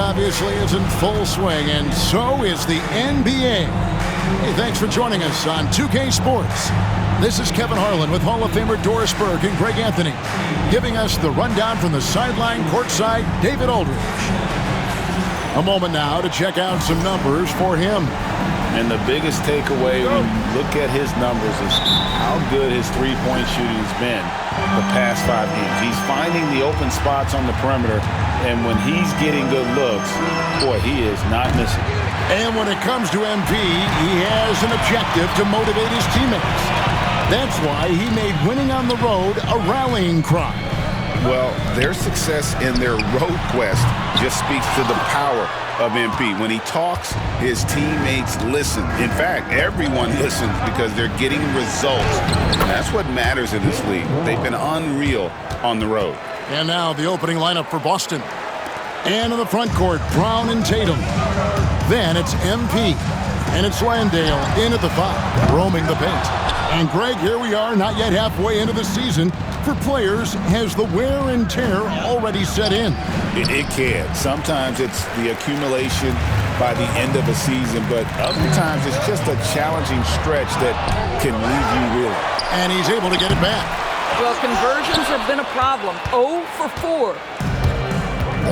obviously is in full swing, and so is the NBA. Hey, thanks for joining us on 2K Sports. This is Kevin Harlan with Hall of Famer Doris Burke and Greg Anthony, giving us the rundown from the sideline courtside, David Aldridge. A moment now to check out some numbers for him. And the biggest takeaway when you look at his numbers is how good his three-point shooting has been the past 5 games. He's finding the open spots on the perimeter, and when he's getting good looks, boy, he is not missing. And when it comes to MP, he has an objective to motivate his teammates. That's why he made winning on the road a rallying cry. Well, their success in their road quest just speaks to the power of MP. When he talks, his teammates listen. In fact, everyone listens because they're getting results. And that's what matters in this league. They've been unreal on the road. And now the opening lineup for Boston. And in the front court, Brown and Tatum. Then it's MP. And it's Landale in at the 5, roaming the paint. And Greg, here we are, not yet halfway into the season. For players, has the wear and tear already set in? It can. Sometimes it's the accumulation by the end of a season, but other times it's just a challenging stretch that can leave you reeling. And he's able to get it back. Well, conversions have been a problem. 0 for 4.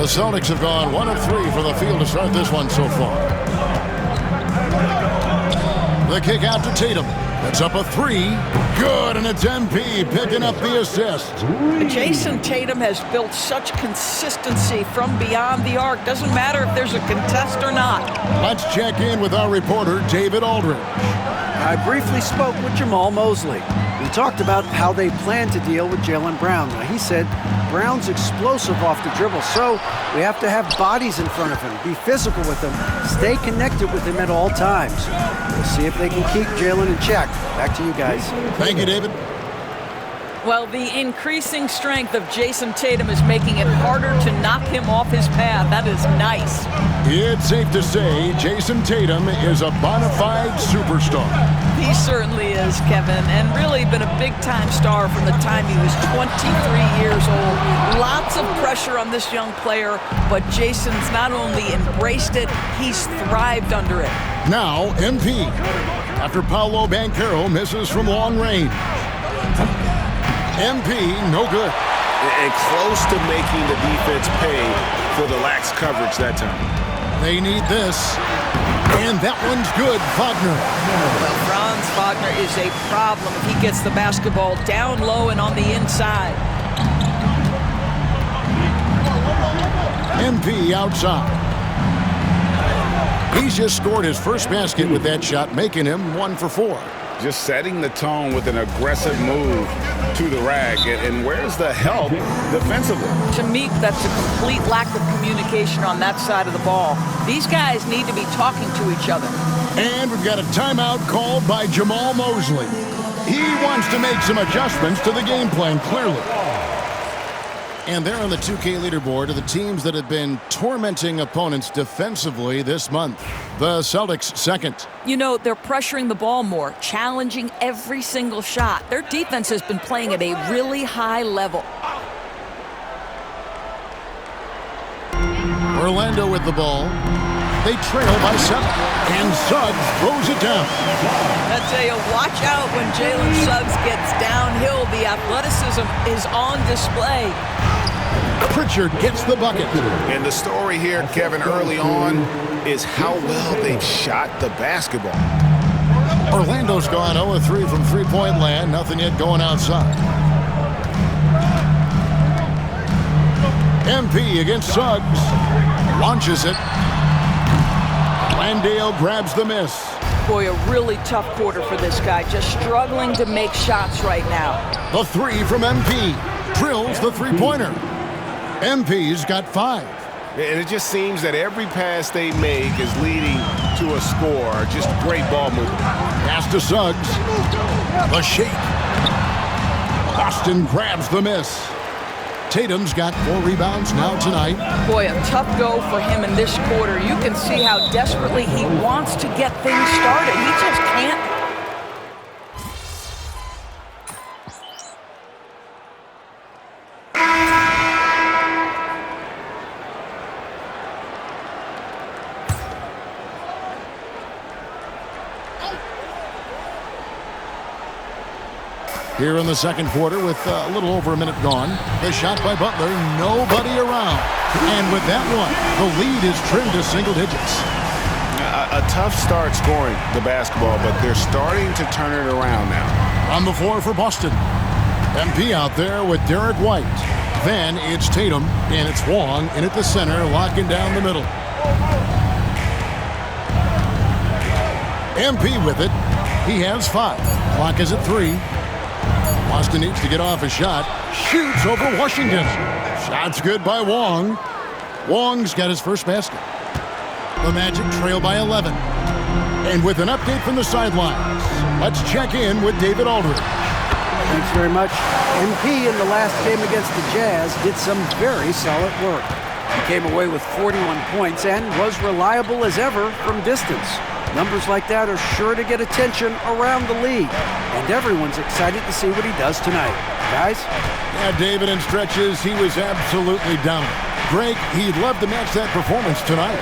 The Celtics have gone 1 of 3 for the field to start this one so far. The kick out to Tatum. That's up a 3. Good, and it's MP picking up the assist. Jason Tatum has built such consistency from beyond the arc. Doesn't matter if there's a contest or not. Let's check in with our reporter, David Aldridge. I briefly spoke with Jamal Mosley. We talked about how they plan to deal with Jaylen Brown. Now, he said Brown's explosive off the dribble, so we have to have bodies in front of him, be physical with him, stay connected with him at all times. We'll see if they can keep Jaylen in check. Back to you guys. Thank you, David. Well, the increasing strength of Jason Tatum is making it harder to knock him off his path. That is nice. It's safe to say Jason Tatum is a bona fide superstar. He certainly is, Kevin, and really been a big-time star from the time he was 23 years old. Lots of pressure on this young player, but Jason's not only embraced it, he's thrived under it. Now, MP. After Paolo Banchero misses from long range. MP, no good. And close to making the defense pay for the lax coverage that time. They need this. And that one's good, Wagner. Well, Franz Wagner is a problem if he gets the basketball down low and on the inside. MP outside. He's just scored his first basket with that shot, making him 1 for 4. Just setting the tone with an aggressive move to the rack. And where's the help defensively? To me, that's a complete lack of communication on that side of the ball. These guys need to be talking to each other. And we've got a timeout called by Jamal Mosley. He wants to make some adjustments to the game plan, clearly. And they're on the 2K leaderboard of the teams that have been tormenting opponents defensively this month. The Celtics second. You know, they're pressuring the ball more, challenging every single shot. Their defense has been playing at a really high level. Orlando with the ball. They trail by 7. And Suggs throws it down. I tell you, watch out when Jalen Suggs gets downhill. The athleticism is on display. Pritchard gets the bucket. And the story here, Kevin, early on is how well they've shot the basketball. Orlando's gone 0 of 3 from three-point land. Nothing yet going outside. MP against Suggs. Launches it. Landale grabs the miss. Boy, a really tough quarter for this guy. Just struggling to make shots right now. The 3 from MP. Drills the three-pointer. MP's got 5. And it just seems that every pass they make is leading to a score. Just great ball movement. Pass to Suggs. The shake. Boston grabs the miss. Tatum's got 4 rebounds now tonight. Boy, a tough go for him in this quarter. You can see how desperately he wants to get things started. He just can't. Here in the second quarter with a little over a minute gone. The shot by Butler, nobody around. And with that one, the lead is trimmed to single digits. A tough start scoring the basketball, but they're starting to turn it around now. On the floor for Boston. MP out there with Derek White. Then it's Tatum, and it's Wong in at the center, locking down the middle. MP with it. He has 5. Clock is at 3. Boston needs to get off a shot. Shoots over Washington. Shot's good by Wong. Wong's got his first basket. The Magic trail by 11. And with an update from the sidelines, let's check in with David Aldridge. Thanks very much. MP in the last game against the Jazz did some very solid work. He came away with 41 points and was reliable as ever from distance. Numbers like that are sure to get attention around the league. And everyone's excited to see what he does tonight. Guys? Yeah, David, in stretches, he was absolutely dominant. Greg, he'd love to match that performance tonight.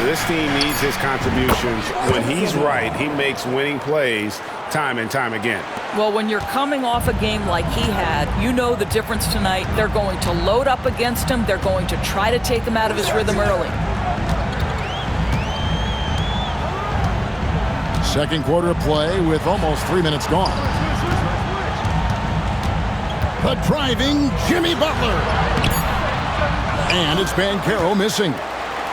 This team needs his contributions. When he's right, he makes winning plays time and time again. Well, when you're coming off a game like he had, you know the difference tonight. They're going to load up against him. They're going to try to take him out of his rhythm early. Second quarter of play with almost 3 minutes gone. The driving Jimmy Butler. And it's Banchero missing.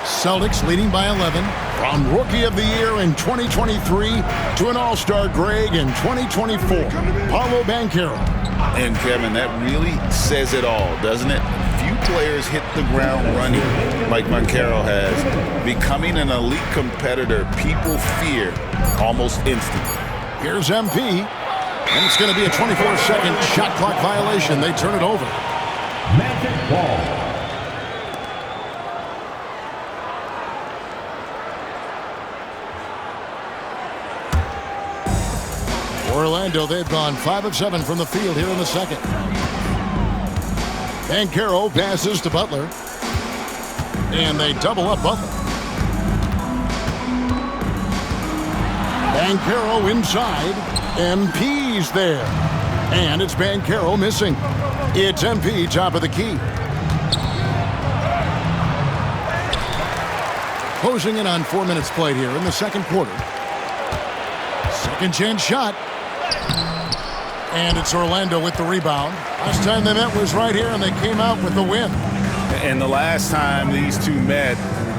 Celtics leading by 11 from Rookie of the Year in 2023 to an All-Star Greg in 2024. Paolo Banchero. And Kevin, that really says it all, doesn't it? Few players hit the ground running like Banchero has. Becoming an elite competitor, people fear almost instantly. Here's MP. And it's going to be a 24-second shot clock violation. They turn it over. Magic ball. Orlando, they've gone 5 of 7 from the field here in the second. Banchero passes to Butler. And they double up Butler. Banchero inside. MP's there. And it's Banchero missing. It's MP top of the key. Closing in on 4 minutes played here in the second quarter. Second chance shot. And it's Orlando with the rebound. Last time they met was right here, and they came out with the win. And the last time these two met,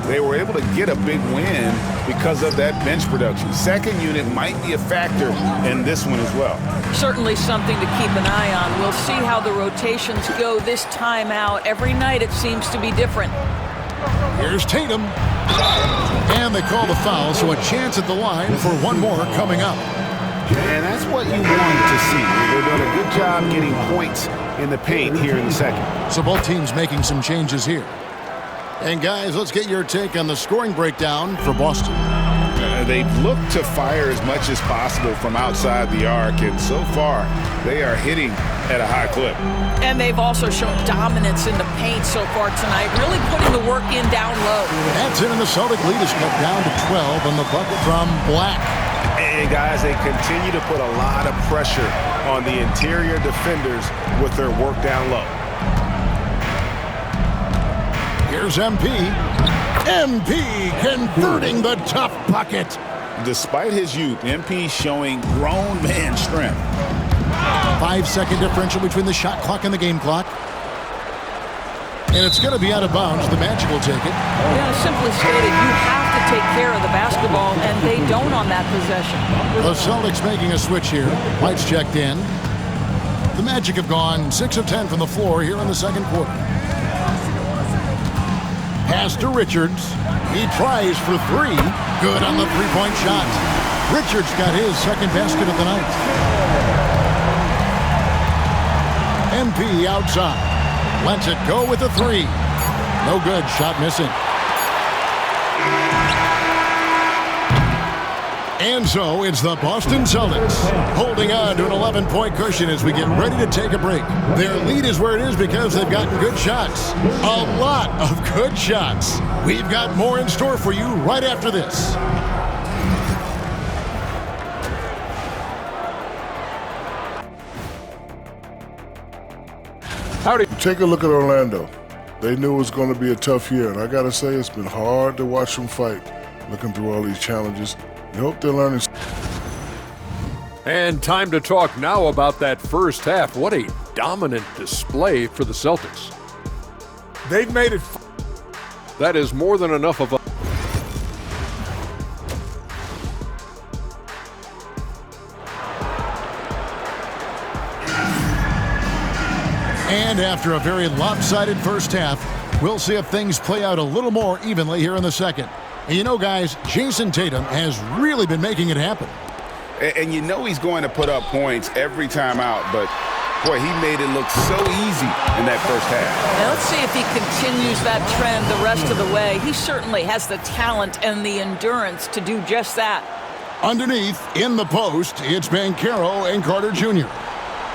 they were able to get a big win because of that bench production. Second unit might be a factor in this one as well. Certainly something to keep an eye on. We'll see how the rotations go this time out. Every night it seems to be different. Here's Tatum. And they call the foul, so a chance at the line for one more coming up. And that's what you want to see. They're doing a good job getting points in the paint here in the second. So both teams making some changes here. And guys, let's get your take on the scoring breakdown for Boston. They've looked to fire as much as possible from outside the arc, and so far they are hitting at a high clip. And they've also shown dominance in the paint so far tonight, really putting the work in down low. That's it, and the Celtic lead is cut down to 12 on the bucket from Black. And guys, they continue to put a lot of pressure on the interior defenders with their work down low. Here's MP. MP converting the tough bucket. Despite his youth, MP showing grown man strength. 5-second differential between the shot clock and the game clock. And it's going to be out of bounds. The Magic will take it. Yeah, simply stated, you have to take care of the basketball, and they don't on that possession. The Celtics making a switch here. White's checked in. The Magic have gone 6 of 10 from the floor here in the second quarter. Pass to Richards. He tries for 3. Good on the three-point shot. Richards got his second basket of the night. MP outside. Lets it go with a 3. No good. Shot missing. And so it's the Boston Celtics holding on to an 11-point cushion as we get ready to take a break. Their lead is where it is because they've gotten good shots. A lot of good shots. We've got more in store for you right after this. Take a look at Orlando. They knew it was going to be a tough year, and I got to say it's been hard to watch them fight, looking through all these challenges. I hope they're learning. And time to talk now about that first half. What a dominant display for the Celtics. They've made it. That is more than enough of a... And after a very lopsided first half, we'll see if things play out a little more evenly here in the second. And you know, guys, Jason Tatum has really been making it happen. And you know he's going to put up points every time out, but boy, he made it look so easy in that first half. Now let's see if he continues that trend the rest of the way. He certainly has the talent and the endurance to do just that. Underneath, in the post, it's Banchero and Carter Jr.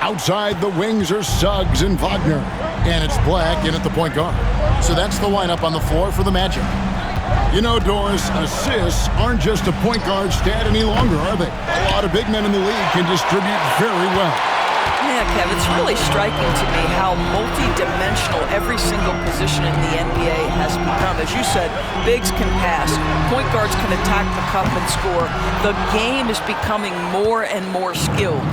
Outside the wings are Suggs and Wagner. And it's Black in at the point guard. So that's the lineup on the floor for the Magic. You know, Doris, assists aren't just a point guard stat any longer, are they? A lot of big men in the league can distribute very well. Yeah, Kev, it's really striking to me how multi-dimensional every single position in the NBA has become. As you said, bigs can pass, point guards can attack the cup and score. The game is becoming more and more skilled.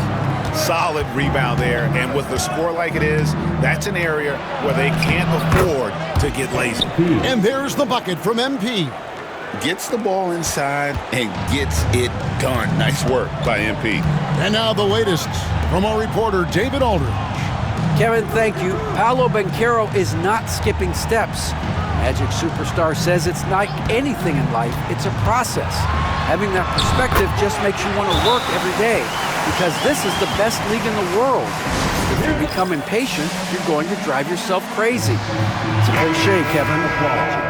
Solid rebound there, and with the score like it is, that's an area where they can't afford to get lazy. And there's the bucket from MP. Gets the ball inside and gets it done. Nice work by MP. And now the latest from our reporter, David Aldridge. Kevin, thank you. Paolo Banchero is not skipping steps. Magic superstar says it's like anything in life, it's a process. Having that perspective just makes you want to work every day, because this is the best league in the world. If you become impatient, you're going to drive yourself crazy. It's a cliche, Kevin.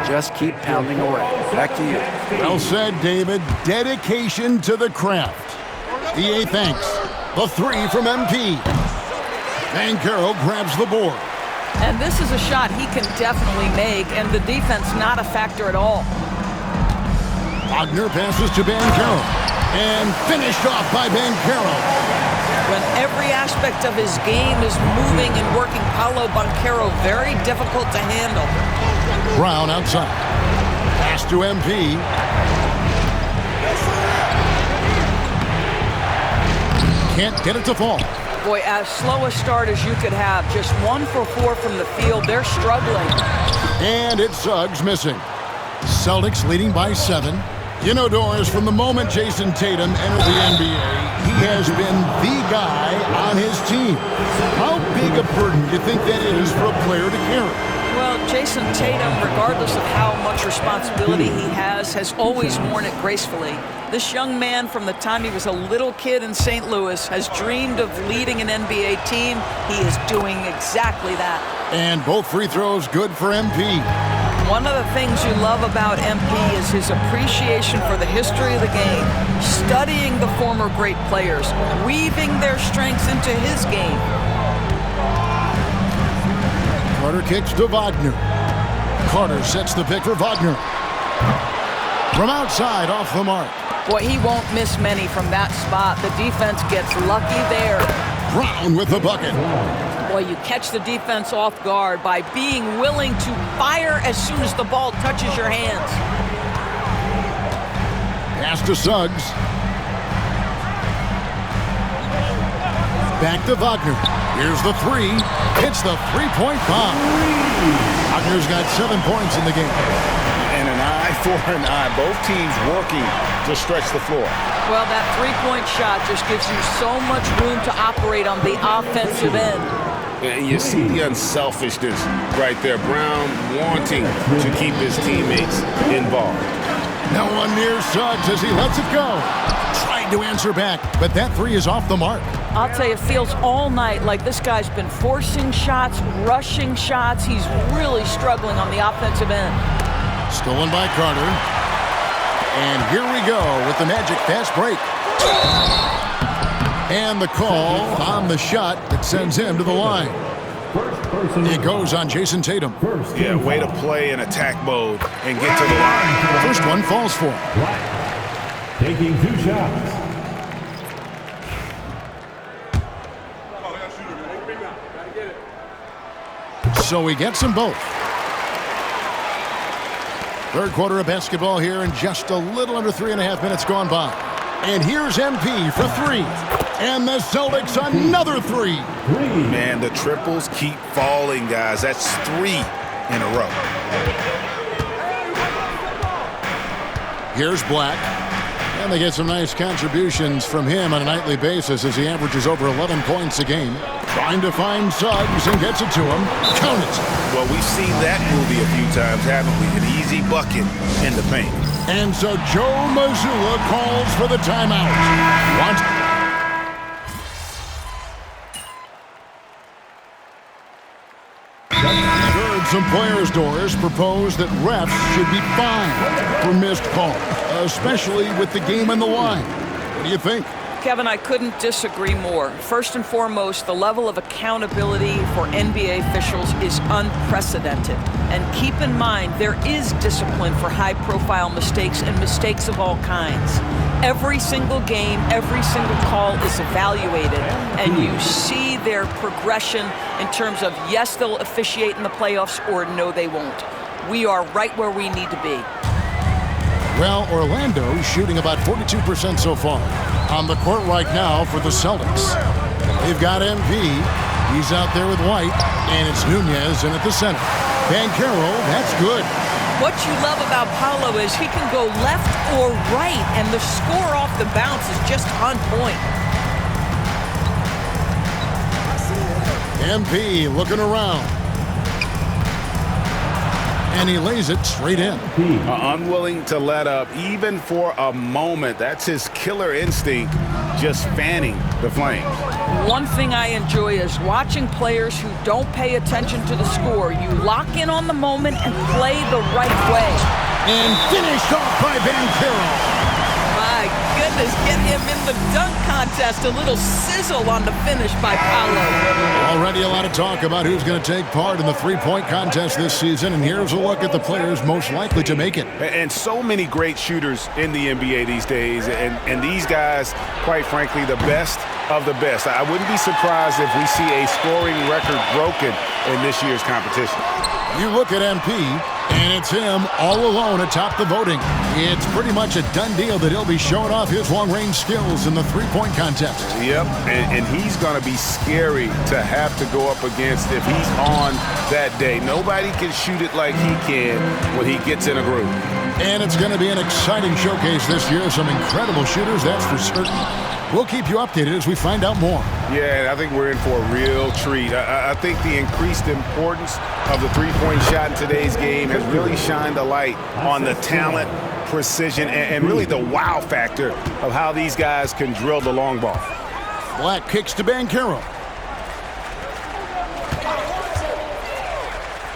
Just keep pounding away. Back to you. Well said, David. Dedication to the craft. EA thanks. The three from MP. Banchero grabs the board. And this is a shot he can definitely make, and the defense not a factor at all. Wagner passes to Banchero. And finished off by Banchero. When every aspect of his game is moving and working, Paolo Banchero very difficult to handle. Brown outside. Pass to MP. Can't get it to fall. Boy, as slow a start as you could have. Just 1 for 4 from the field. They're struggling. And it's Suggs missing. Celtics leading by 7. You know, Doris, from the moment Jason Tatum entered the NBA, he has been the guy on his team. How big a burden do you think that is for a player to carry? Well, Jason Tatum, regardless of how much responsibility he has always worn it gracefully. This young man, from the time he was a little kid in St. Louis, has dreamed of leading an NBA team. He is doing exactly that. And both free throws good for MP. One of the things you love about MP is his appreciation for the history of the game, studying the former great players, weaving their strengths into his game. Carter kicks to Wagner. Carter sets the pick for Wagner. From outside, off the mark. Boy, he won't miss many from that spot. The defense gets lucky there. Brown with the bucket. Boy, you catch the defense off guard by being willing to fire as soon as the ball touches your hands. Pass to Suggs. Back to Wagner. Here's the three. Hits the three-point bomb. Wagner's got 7 points in the game. And an eye for an eye. Both teams working to stretch the floor. Well, that three-point shot just gives you so much room to operate on the offensive end. And you see the unselfishness right there. Brown wanting to keep his teammates involved. Now one near Suggs as he lets it go. Tried to answer back, but that three is off the mark. I'll tell you, it feels all night like this guy's been forcing shots, rushing shots. He's really struggling on the offensive end. Stolen by Carter. And here we go with the Magic fast break. And the call on the shot that sends him to the line. It goes on Jason Tatum. Yeah, way to play in attack mode and get to the line. First one falls for him. Taking 2 shots. So he gets them both. Third quarter of basketball here, and just a little under 3.5 minutes gone by. And here's MP for three. And the Celtics another three. Man, the triples keep falling, guys. That's 3 in a row. Here's Black. And they get some nice contributions from him on a nightly basis as he averages over 11 points a game. Trying to find Suggs and gets it to him. Count it. Well, we've seen that movie a few times, haven't we? An easy bucket in the paint. And so Joe Mazzulla calls for the timeout. Heard some players' doors propose that refs should be fined for missed calls, especially with the game on the line. What do you think? Kevin, I couldn't disagree more. First and foremost, the level of accountability for NBA officials is unprecedented. And keep in mind, there is discipline for high-profile mistakes and mistakes of all kinds. Every single game, every single call is evaluated, and you see their progression in terms of, yes, they'll officiate in the playoffs, or no, they won't. We are right where we need to be. Well, Orlando's shooting about 42% so far. On the court right now for the Celtics. They've got MP. He's out there with White, and it's Nunez in at the center. Banchero, that's good. What you love about Paolo is he can go left or right, and the score off the bounce is just on point. MP looking around. And he lays it straight in. Unwilling to let up even for a moment. That's his killer instinct, just fanning the flames. One thing I enjoy is watching players who don't pay attention to the score. You lock in on the moment and play the right way. And finished off by Banchero. My goodness, get him in the dunk contest. A little sizzle on the finish by Paolo. Already a lot of talk about who's going to take part in the three-point contest this season, and here's a look at the players most likely to make it. And so many great shooters in the NBA these days, and these guys, quite frankly, the best of the best. I wouldn't be surprised if we see a scoring record broken in this year's competition. You look at MP, and it's him all alone atop the voting. It's pretty much a done deal that he'll be showing off his long-range skills in the three-point contest. Yep, and he's going to be scary to have to go up against if he's on that day. Nobody can shoot it like he can when he gets in a groove. And it's going to be an exciting showcase this year. Some incredible shooters, that's for certain. We'll keep you updated as we find out more. Yeah, I think we're in for a real treat. I think the increased importance of the three-point shot in today's game has really shined a light on the talent, precision, and really the wow factor of how these guys can drill the long ball. Black kicks to Banchero.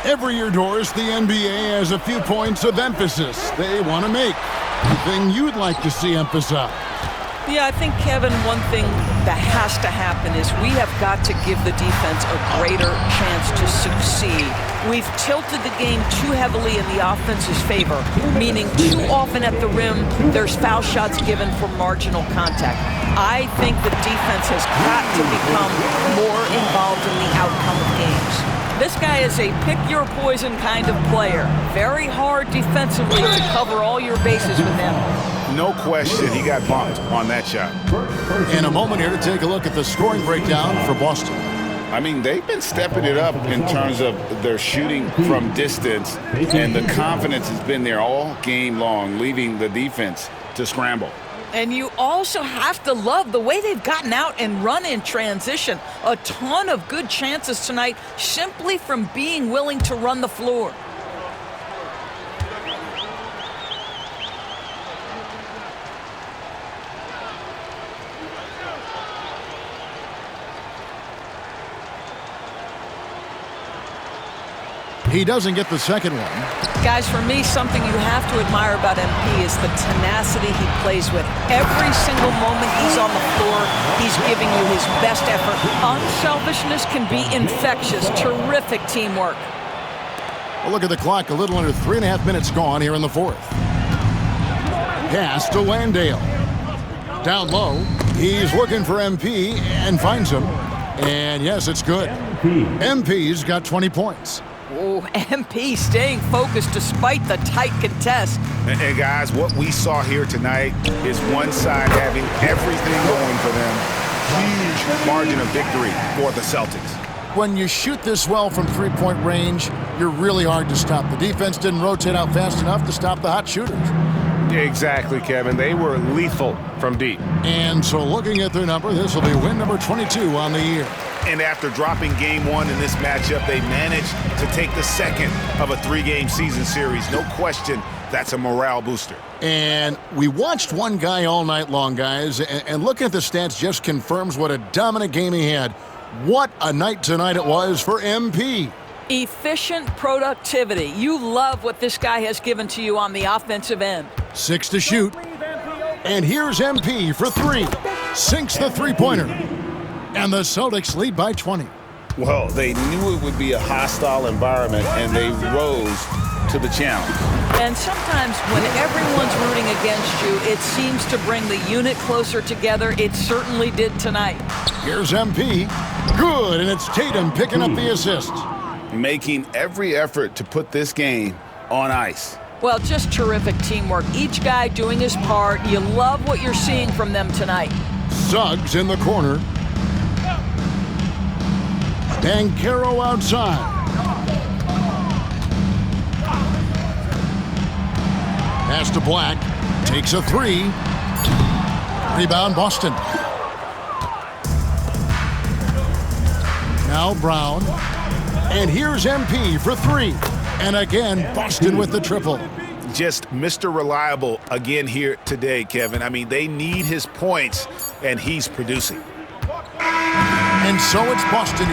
Every year, Doris, the NBA has a few points of emphasis they want to make. Anything you'd like to see emphasized? Yeah, I think, Kevin, one thing that has to happen is we have got to give the defense a greater chance to succeed. We've tilted the game too heavily in the offense's favor, meaning too often at the rim, there's foul shots given for marginal contact. I think the defense has got to become more involved in the outcome of games. This guy is a pick-your-poison kind of player. Very hard defensively to cover all your bases with him. No question, he got bumped on that shot. In a moment here to take a look at the scoring breakdown for Boston. I mean, they've been stepping it up in terms of their shooting from distance, and the confidence has been there all game long, leaving the defense to scramble. And you also have to love the way they've gotten out and run in transition. A ton of good chances tonight simply from being willing to run the floor. He doesn't get the second one. Guys, for me, something you have to admire about MP is the tenacity he plays with. Every single moment he's on the floor, he's giving you his best effort. Unselfishness can be infectious. Terrific teamwork. Well, look at the clock. A little under 3.5 minutes gone here in the fourth. Pass to Landale. Down low. He's looking for MP and finds him. And yes, it's good. MP's got 20 points. Oh, MP staying focused despite the tight contest. And guys, what we saw here tonight is one side having everything going for them. Huge margin of victory for the Celtics. When you shoot this well from three-point range, you're really hard to stop. The defense didn't rotate out fast enough to stop the hot shooters. Exactly, Kevin. They were lethal from deep. And so looking at their number, this will be win number 22 on the year. And after dropping game one in this matchup, they managed to take the second of a 3-game season series. No question, that's a morale booster. And we watched one guy all night long, guys, and looking at the stats just confirms what a dominant game he had. What a night tonight it was for MP. Efficient productivity. You love what this guy has given to you on the offensive end. 6 to shoot. And here's MP for 3. Sinks the three-pointer. And the Celtics lead by 20. Well, they knew it would be a hostile environment, and they rose to the challenge. And sometimes when everyone's rooting against you, it seems to bring the unit closer together. It certainly did tonight. Here's MP. Good, and it's Tatum picking up the assist. Making every effort to put this game on ice. Well, just terrific teamwork. Each guy doing his part. You love what you're seeing from them tonight. Suggs in the corner. Banchero outside. Pass to Black. Takes a 3. Rebound Boston. Now Brown. And here's MP for 3. And again, Boston with the triple. Just Mr. Reliable again here today, Kevin. I mean, they need his points, and he's producing. And so it's Boston.